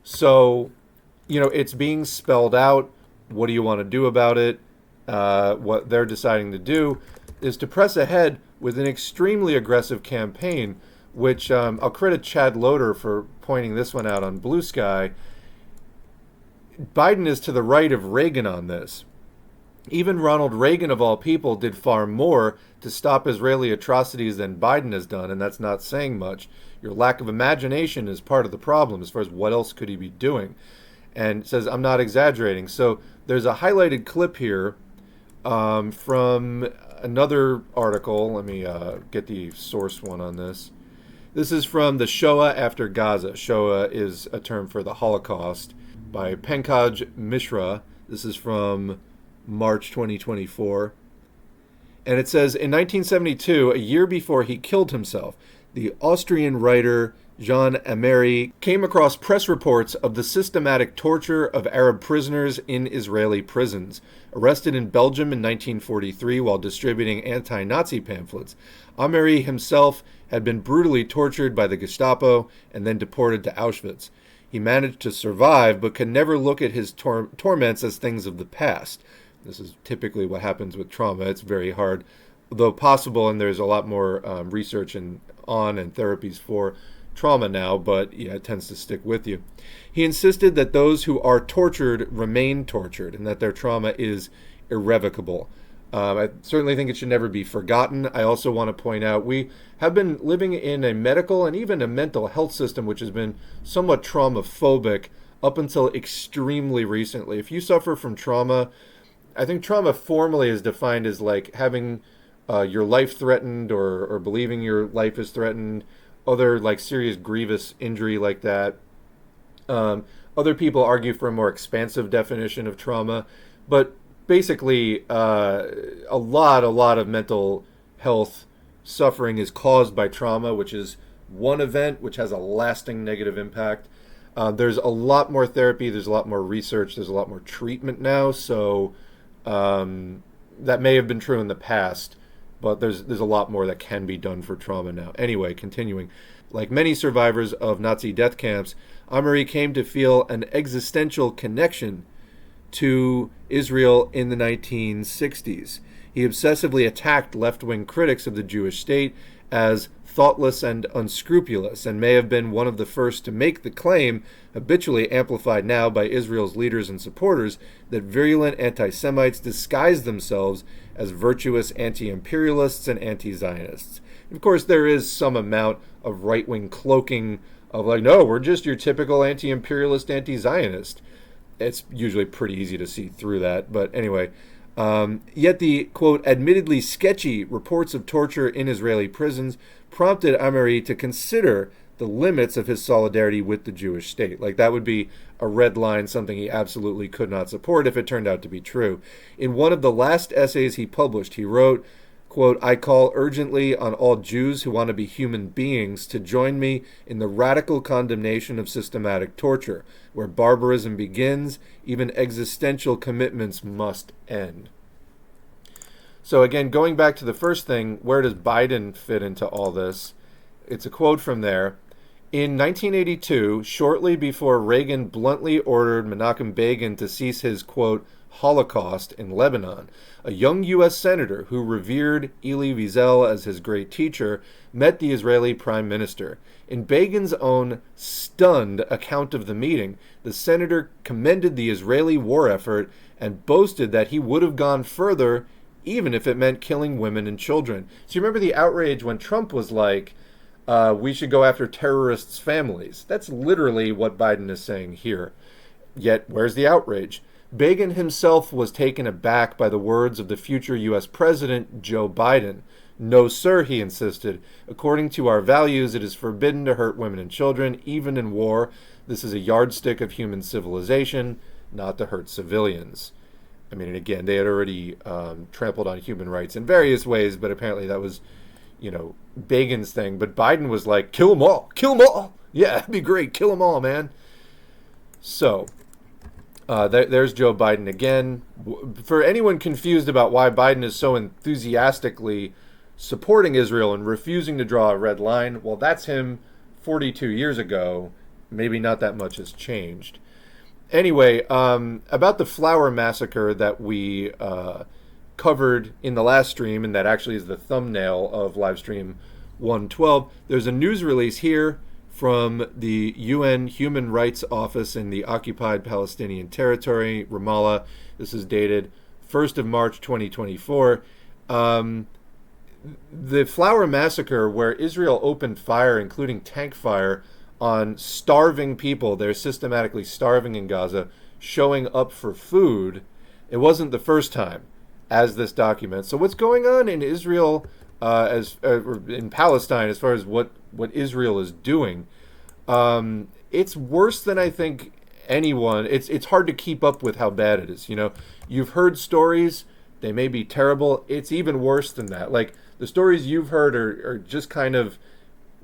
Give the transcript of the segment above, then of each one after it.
So, it's being spelled out. What do you want to do about it? What they're deciding to do is to press ahead with an extremely aggressive campaign, which I'll credit Chad Loader for pointing this one out on Blue Sky. Biden is to the right of Reagan on this. Even Ronald Reagan, of all people, did far more to stop Israeli atrocities than Biden has done, and that's not saying much. Your lack of imagination is part of the problem as far as what else could he be doing. And it says, I'm not exaggerating. So there's a highlighted clip here from another article. Let me get the source one on this. This is from the Shoah After Gaza. Shoah is a term for the Holocaust by Pankaj Mishra. This is from March 2024. And it says, in 1972, a year before he killed himself, the Austrian writer Jean Amery came across press reports of the systematic torture of Arab prisoners in Israeli prisons. Arrested in Belgium in 1943 while distributing anti-Nazi pamphlets, Amery himself had been brutally tortured by the Gestapo and then deported to Auschwitz. He managed to survive, but could never look at his torments as things of the past. This is typically what happens with trauma. It's very hard, though possible, and there's a lot more research and therapies for trauma now, but yeah, it tends to stick with you. He insisted that those who are tortured remain tortured and that their trauma is irrevocable. I certainly think it should never be forgotten. I also want to point out we have been living in a medical and even a mental health system which has been somewhat trauma-phobic up until extremely recently. If you suffer from trauma, I think trauma formally is defined as like having your life threatened or believing your life is threatened, other like serious grievous injury like that. Other people argue for a more expansive definition of trauma, but basically a lot of mental health suffering is caused by trauma, which is one event which has a lasting negative impact. There's a lot more therapy, there's a lot more research, there's a lot more treatment now, so that may have been true in the past, but there's a lot more that can be done for trauma now. Anyway, continuing. Like many survivors of Nazi death camps, Amery came to feel an existential connection to Israel in the 1960s. He obsessively attacked left-wing critics of the Jewish state as thoughtless and unscrupulous, and may have been one of the first to make the claim, habitually amplified now by Israel's leaders and supporters, that virulent anti-Semites disguise themselves as virtuous anti-imperialists and anti-Zionists. Of course, there is some amount of right-wing cloaking of like, no, we're just your typical anti-imperialist, anti-Zionist. It's usually pretty easy to see through that, but anyway. Yet the, quote, admittedly sketchy reports of torture in Israeli prisons prompted Amery to consider the limits of his solidarity with the Jewish state. Like, that would be a red line, something he absolutely could not support if it turned out to be true. In one of the last essays he published, he wrote, quote, I call urgently on all Jews who want to be human beings to join me in the radical condemnation of systematic torture. Where barbarism begins, even existential commitments must end. So again, going back to the first thing, where does Biden fit into all this? It's a quote from there. In 1982, shortly before Reagan bluntly ordered Menachem Begin to cease his, quote, Holocaust in Lebanon, a young U.S. senator who revered Elie Wiesel as his great teacher met the Israeli prime minister. In Begin's own stunned account of the meeting, the senator commended the Israeli war effort and boasted that he would have gone further even if it meant killing women and children. So you remember the outrage when Trump was like, we should go after terrorists' families. That's literally what Biden is saying here. Yet, where's the outrage? Begin himself was taken aback by the words of the future U.S. President, Joe Biden. No, sir, he insisted. According to our values, it is forbidden to hurt women and children, even in war. This is a yardstick of human civilization, not to hurt civilians. I mean, and again, they had already trampled on human rights in various ways, but apparently that was, Begin's thing. But Biden was like, kill them all. Kill them all. Yeah, that'd be great. Kill them all, man. So, there's Joe Biden again. For anyone confused about why Biden is so enthusiastically supporting Israel and refusing to draw a red line, well, that's him 42 years ago maybe not that much has changed. Anyway, about the flower massacre that we covered in the last stream, and that actually is the thumbnail of Livestream 112, there's a news release here from the UN Human Rights Office in the occupied Palestinian territory, Ramallah. This is dated 1st of March 2024. The flower massacre, where Israel opened fire, including tank fire, on starving people, they're systematically starving in Gaza, showing up for food, it wasn't the first time, as this documents. So what's going on in Israel, in Palestine, as far as what Israel is doing, it's worse than I think anyone. It's hard to keep up with how bad it is. You know, you've heard stories; they may be terrible. It's even worse than that. Like, the stories you've heard are just kind of,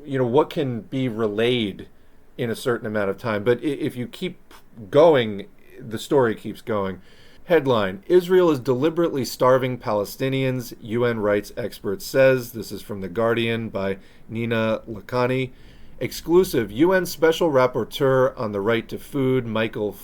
what can be relayed in a certain amount of time. But if you keep going, the story keeps going. Headline: Israel is deliberately starving Palestinians, UN rights expert says. This is from The Guardian by Nina Lakhani. Exclusive: UN Special Rapporteur on the Right to Food, Michael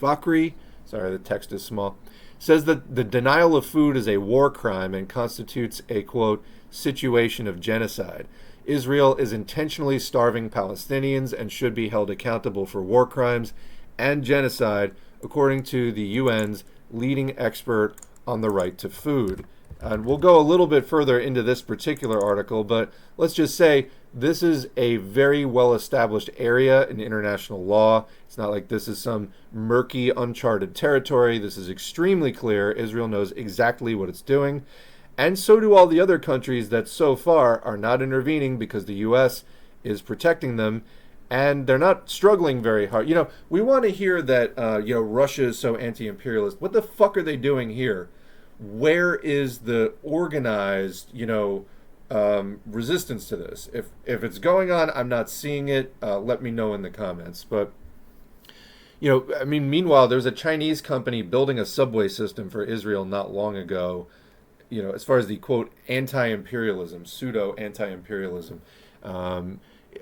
Fakhri, sorry, the text is small, says that the denial of food is a war crime and constitutes a, quote, situation of genocide. Israel is intentionally starving Palestinians and should be held accountable for war crimes and genocide, according to the UN's leading expert on the right to food. And we'll go a little bit further into this particular article, but let's just say this is a very well-established area in international law. It's not like this is some murky, uncharted territory. This is extremely clear. Israel knows exactly what it's doing. And so do all the other countries that so far are not intervening because the U.S. is protecting them, and they're not struggling very hard. We want to hear that, Russia is so anti-imperialist. What the fuck are they doing here? Where is the organized, resistance to this? If it's going on, I'm not seeing it. Let me know in the comments. But, meanwhile, there's a Chinese company building a subway system for Israel not long ago, as far as the, quote, anti-imperialism, pseudo-anti-imperialism.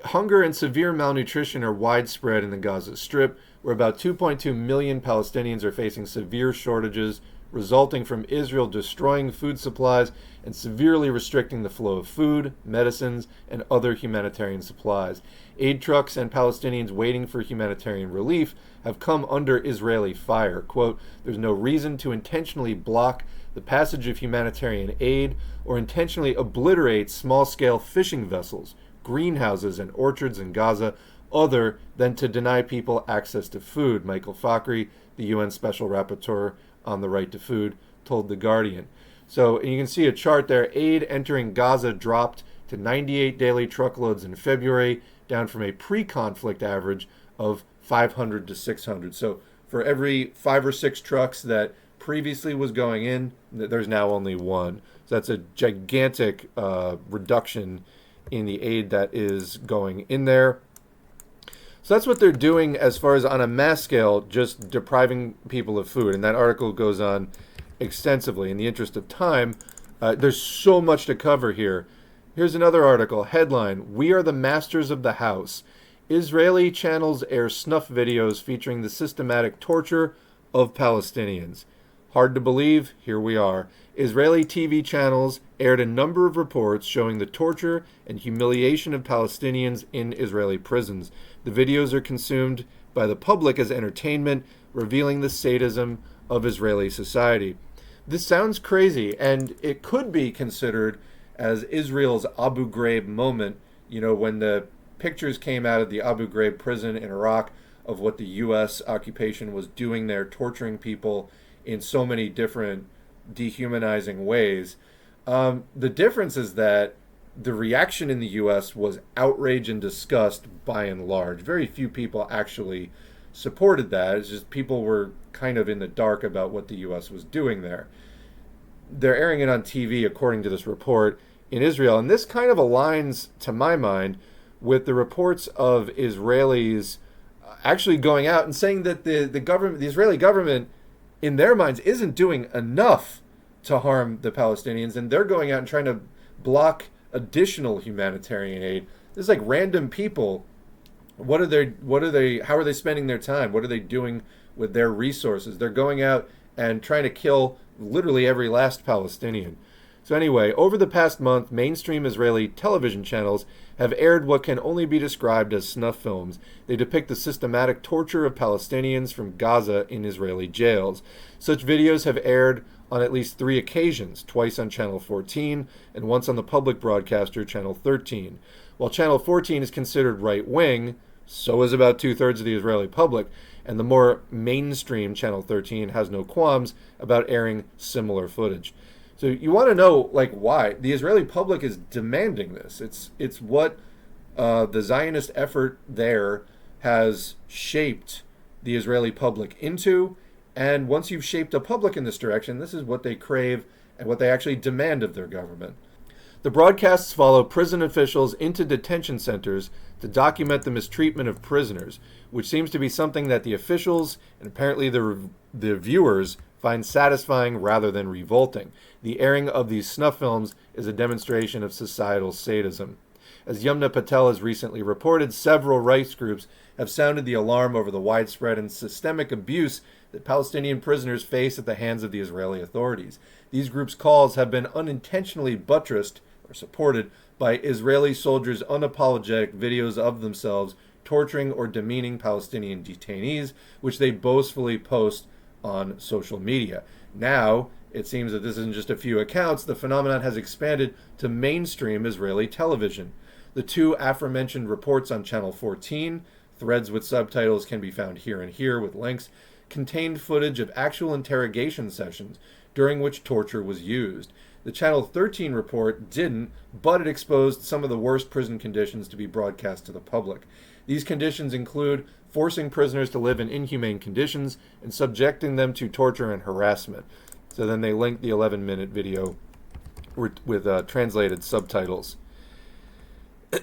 Hunger and severe malnutrition are widespread in the Gaza Strip, where about 2.2 million Palestinians are facing severe shortages resulting from Israel destroying food supplies and severely restricting the flow of food, medicines, and other humanitarian supplies. Aid trucks and Palestinians waiting for humanitarian relief have come under Israeli fire. Quote, there's no reason to intentionally block the passage of humanitarian aid or intentionally obliterate small-scale fishing vessels, greenhouses, and orchards in Gaza other than to deny people access to food, Michael Fakhri, the UN Special Rapporteur on the Right to Food, told The Guardian. So you can see a chart there. Aid entering Gaza dropped to 98 daily truckloads in February, down from a pre-conflict average of 500 to 600. So for every 5 or 6 trucks that previously was going in, there's now only one. So that's a gigantic reduction in the aid that is going in there. So that's what they're doing as far as on a mass scale, just depriving people of food. And that article goes on extensively. In the interest of time, there's so much to cover here. Here's another article. Headline: We are the masters of the house. Israeli channels air snuff videos featuring the systematic torture of Palestinians. Hard to believe, here we are. Israeli TV channels aired a number of reports showing the torture and humiliation of Palestinians in Israeli prisons. The videos are consumed by the public as entertainment, revealing the sadism of Israeli society. This sounds crazy, and it could be considered as Israel's Abu Ghraib moment, when the pictures came out of the Abu Ghraib prison in Iraq of what the U.S. occupation was doing there, torturing people in so many different dehumanizing ways. The difference is that the reaction in the U.S. was outrage and disgust by and large. Very few people actually supported that. It's just people were kind of in the dark about what the U.S. was doing there. They're airing it on TV, according to this report, in Israel. And this kind of aligns, to my mind, with the reports of Israelis actually going out and saying that the Israeli government, in their minds, isn't doing enough to harm the Palestinians, and they're going out and trying to block additional humanitarian aid. This is like random people How are they spending their time? What are they doing with their resources? They're going out and trying to kill literally every last Palestinian. So anyway, over the past month, mainstream Israeli television channels have aired what can only be described as snuff films. They depict the systematic torture of Palestinians from Gaza in Israeli jails. Such videos have aired on at least 3 occasions, twice on Channel 14 and once on the public broadcaster Channel 13. While Channel 14 is considered right-wing, so is about 2/3 of the Israeli public, and the more mainstream Channel 13 has no qualms about airing similar footage. So you want to know, like, why the Israeli public is demanding this. It's what the Zionist effort there has shaped the Israeli public into, and once you've shaped a public in this direction, this is what they crave and what they actually demand of their government. The broadcasts follow prison officials into detention centers to document the mistreatment of prisoners, which seems to be something that the officials and apparently the viewers find satisfying rather than revolting. The airing of these snuff films is a demonstration of societal sadism. As Yumna Patel has recently reported, several rights groups have sounded the alarm over the widespread and systemic abuse that Palestinian prisoners face at the hands of the Israeli authorities. These groups' calls have been unintentionally buttressed or supported by Israeli soldiers' unapologetic videos of themselves torturing or demeaning Palestinian detainees, which they boastfully post on social media. Now, it seems that this isn't just a few accounts. The phenomenon has expanded to mainstream Israeli television. The 2 aforementioned reports on Channel 14, threads with subtitles can be found here and here with links, contained footage of actual interrogation sessions during which torture was used. The Channel 13 report didn't, but it exposed some of the worst prison conditions to be broadcast to the public. These conditions include forcing prisoners to live in inhumane conditions and subjecting them to torture and harassment. So then they link the 11-minute video with translated subtitles.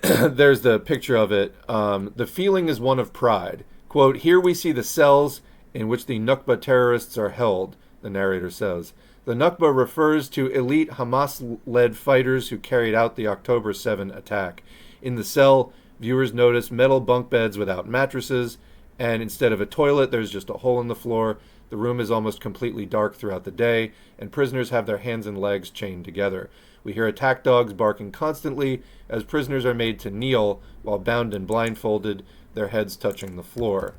There's the picture of it. The feeling is one of pride. Quote, "Here we see the cells in which the Nukba terrorists are held," the narrator says. The Nukba refers to elite Hamas-led fighters who carried out the October 7 attack. In the cell, viewers notice metal bunk beds without mattresses, and instead of a toilet, there's just a hole in the floor. The room is almost completely dark throughout the day, and prisoners have their hands and legs chained together. We hear attack dogs barking constantly as prisoners are made to kneel while bound and blindfolded, their heads touching the floor.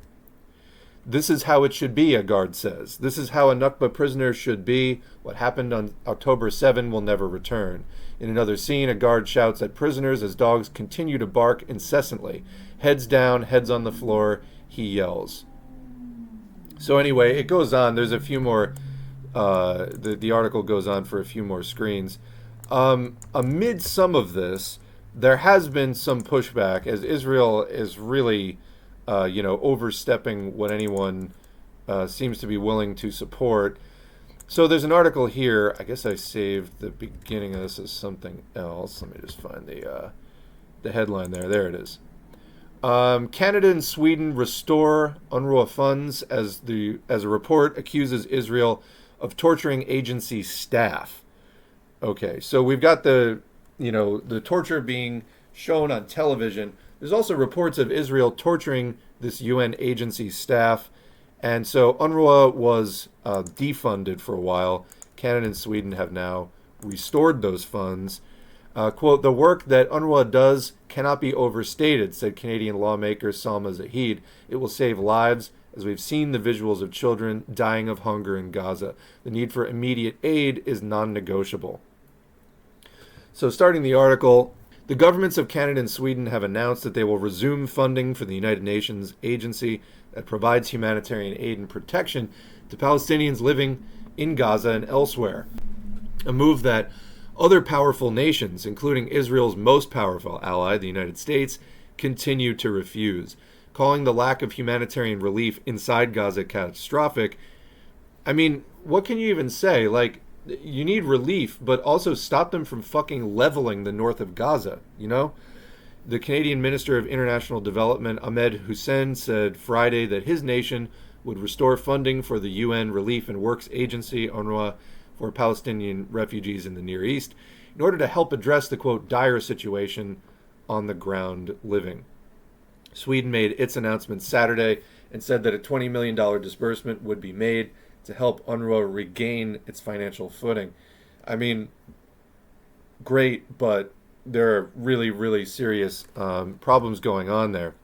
This is how it should be, a guard says. This is how a Nukba prisoner should be. What happened on October 7 will never return. In another scene, a guard shouts at prisoners as dogs continue to bark incessantly. Heads down, heads on the floor, he yells. So anyway, it goes on. There's a few more, the article goes on for a few more screens. Amid some of this, there has been some pushback as Israel is really overstepping what anyone seems to be willing to support. So there's an article here. I guess I saved the beginning of this as something else. Let me just find the headline there. There it is. Canada and Sweden restore UNRWA funds as a report accuses Israel of torturing agency staff. Okay, so we've got the torture being shown on television. There's also reports of Israel torturing this UN agency staff. And so UNRWA was defunded for a while. Canada and Sweden have now restored those funds. Quote, "The work that UNRWA does cannot be overstated," said Canadian lawmaker Salma Zahid. "It will save lives, as we've seen the visuals of children dying of hunger in Gaza. The need for immediate aid is non-negotiable." So starting the article, the governments of Canada and Sweden have announced that they will resume funding for the United Nations agency that provides humanitarian aid and protection to Palestinians living in Gaza and elsewhere. A move that other powerful nations, including Israel's most powerful ally, the United States, continue to refuse. Calling the lack of humanitarian relief inside Gaza catastrophic. I mean, what can you even say? Like, you need relief, but also stop them from fucking leveling the north of Gaza, you know? The Canadian Minister of International Development, Ahmed Hussein, said Friday that his nation would restore funding for the UN Relief and Works Agency, UNRWA, for Palestinian refugees in the Near East in order to help address the, quote, dire situation on the ground living. Sweden made its announcement Saturday and said that a $20 million disbursement would be made to help UNRWA regain its financial footing. I mean, great, but there are really, really serious problems going on there.